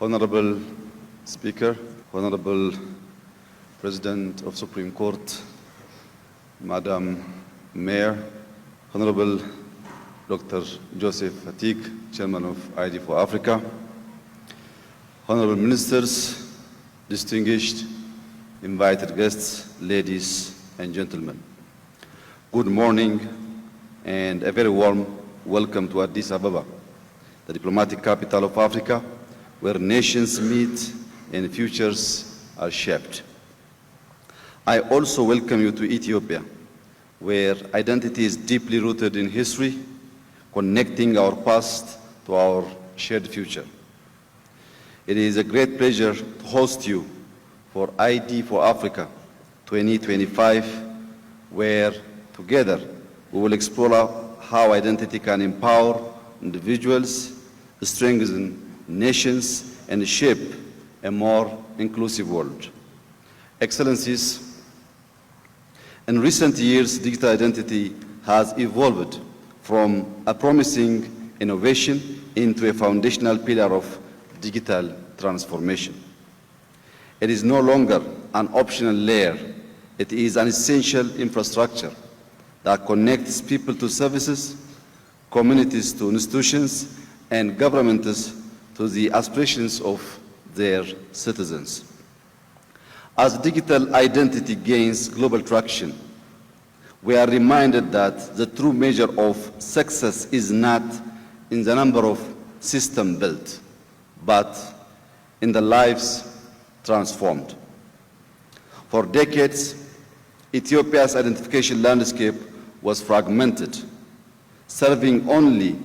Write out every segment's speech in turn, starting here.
Honorable Speaker, Honorable President of Supreme Court, Madam Mayor, Honorable Dr. Joseph Atik, Chairman of ID4Africa, Honorable Ministers, distinguished invited guests, ladies and gentlemen. Good morning and a very warm welcome to Addis Ababa, the diplomatic capital of Africa, where nations meet and futures are shaped. I also welcome you to Ethiopia, where identity is deeply rooted in history, connecting our past to our shared future. It is a great pleasure to host you for ID4Africa 2025, where together we will explore how identity can empower individuals, strengthen nations, and shape a more inclusive world. Excellencies, in recent years, digital identity has evolved from a promising innovation into a foundational pillar of digital transformation. It is no longer an optional layer. It is an essential infrastructure that connects people to services, communities to institutions, and governments to the aspirations of their citizens. As digital identity gains global traction, we are reminded that the true measure of success is not in the number of systems built, but in the lives transformed. For decades, Ethiopia's identification landscape was fragmented, serving only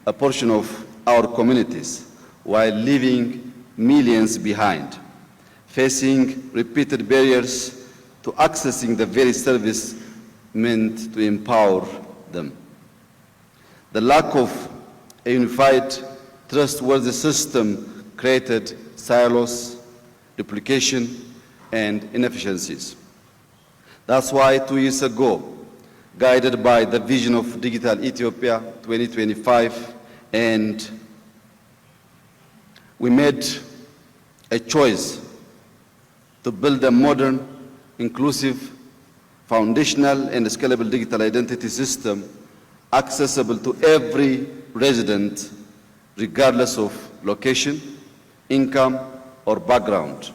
a portion of our communities while leaving millions behind, facing repeated barriers to accessing the very service meant to empower them. The lack of a unified, trustworthy system created silos, duplication, and inefficiencies. That's why 2 years ago, guided by the vision of Digital Ethiopia 2025, and we made a choice to build a modern, inclusive, foundational, and scalable digital identity system accessible to every resident, regardless of location, income, or background.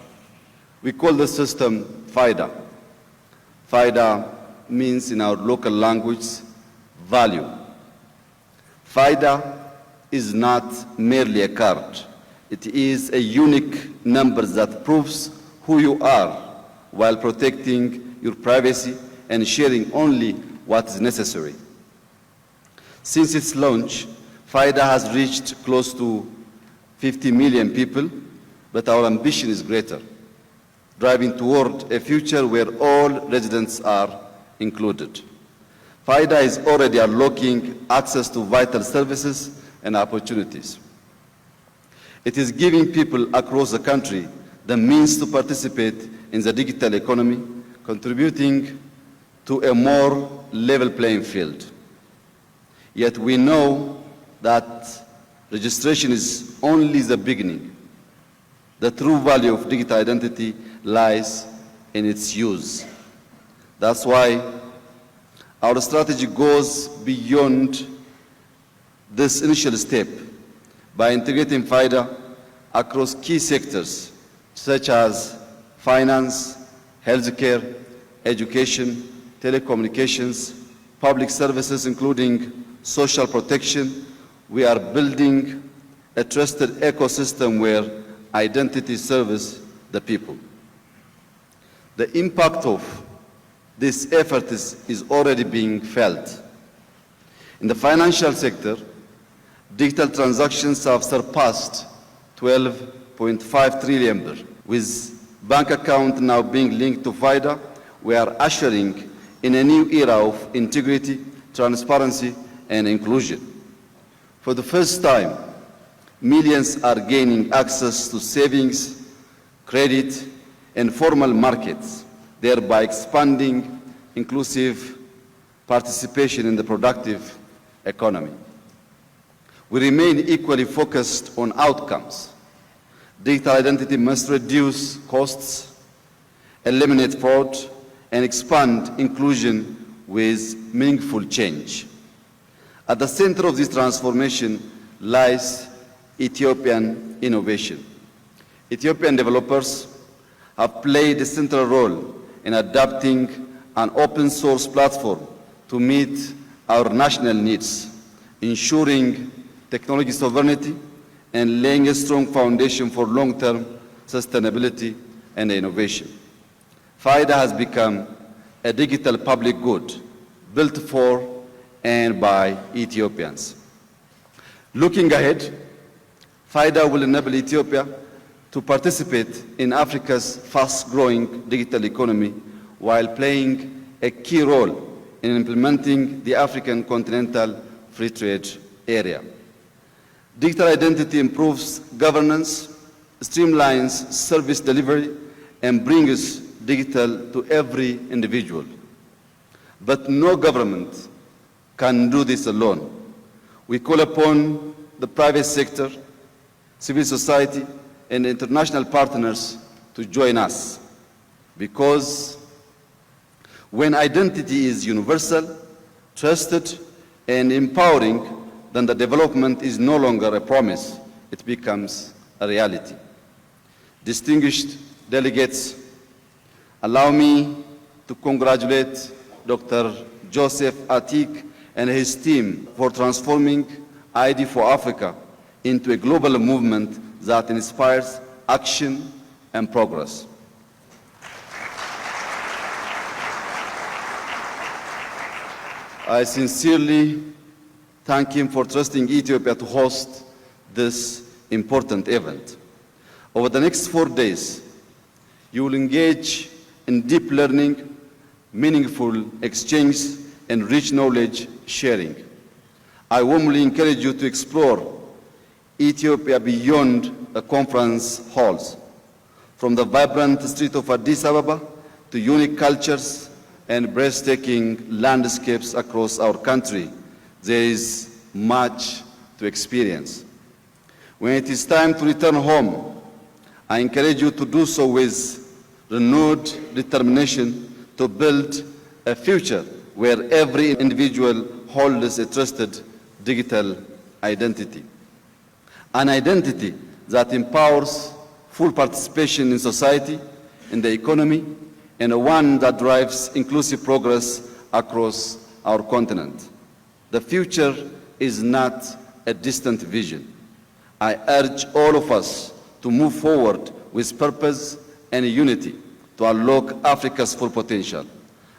We call the system FIDA. FIDA means in our local language, value. FIDA is not merely a card. It is a unique number that proves who you are while protecting your privacy and sharing only what is necessary. Since its launch, FIDA has reached close to 50 million people, but our ambition is greater, driving toward a future where all residents are included. FIDA is already unlocking access to vital services and opportunities. It is giving people across the country the means to participate in the digital economy, contributing to a more level playing field. Yet we know that registration is only the beginning. The true value of digital identity lies in its use. That's why our strategy goes beyond this initial step by integrating FIDA across key sectors such as finance, healthcare, education, telecommunications, public services, including social protection. We are building a trusted ecosystem where identity serves the people. The impact of this effort is already being felt. In the financial sector, digital transactions have surpassed 12.5 trillion. With bank account now being linked to FIDA, we are ushering in a new era of integrity, transparency, and inclusion. For the first time, millions are gaining access to savings, credit, and formal markets, thereby expanding inclusive participation in the productive economy. We remain equally focused on outcomes. Digital identity must reduce costs, eliminate fraud, and expand inclusion with meaningful change. At the center of this transformation lies Ethiopian innovation. Ethiopian developers have played a central role in adapting an open source platform to meet our national needs, ensuring technology sovereignty and laying a strong foundation for long-term sustainability and innovation. FIDA has become a digital public good built for and by Ethiopians. Looking ahead, FIDA will enable Ethiopia to participate in Africa's fast-growing digital economy while playing a key role in implementing the African Continental Free Trade Area. Digital identity improves governance, streamlines service delivery, and brings digital to every individual. But no government can do this alone. We call upon the private sector, civil society, and international partners to join us, because when identity is universal, trusted, and empowering, then the development is no longer a promise, it becomes a reality. Distinguished delegates, allow me to congratulate Dr. Joseph Atik and his team for transforming ID4Africa into a global movement that inspires action and progress. I sincerely thank him for trusting Ethiopia to host this important event. Over the next 4 days, you will engage in deep learning, meaningful exchange, and rich knowledge sharing. I warmly encourage you to explore Ethiopia beyond the conference halls, from the vibrant streets of Addis Ababa to unique cultures and breathtaking landscapes across our country. There is much to experience. When it is time to return home, I encourage you to do so with renewed determination to build a future where every individual holds a trusted digital identity. An identity that empowers full participation in society, in the economy, and one that drives inclusive progress across our continent. The future is not a distant vision. I urge all of us to move forward with purpose and unity to unlock Africa's full potential.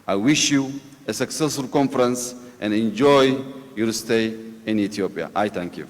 I wish you a successful conference and enjoy your stay in Ethiopia. I thank you.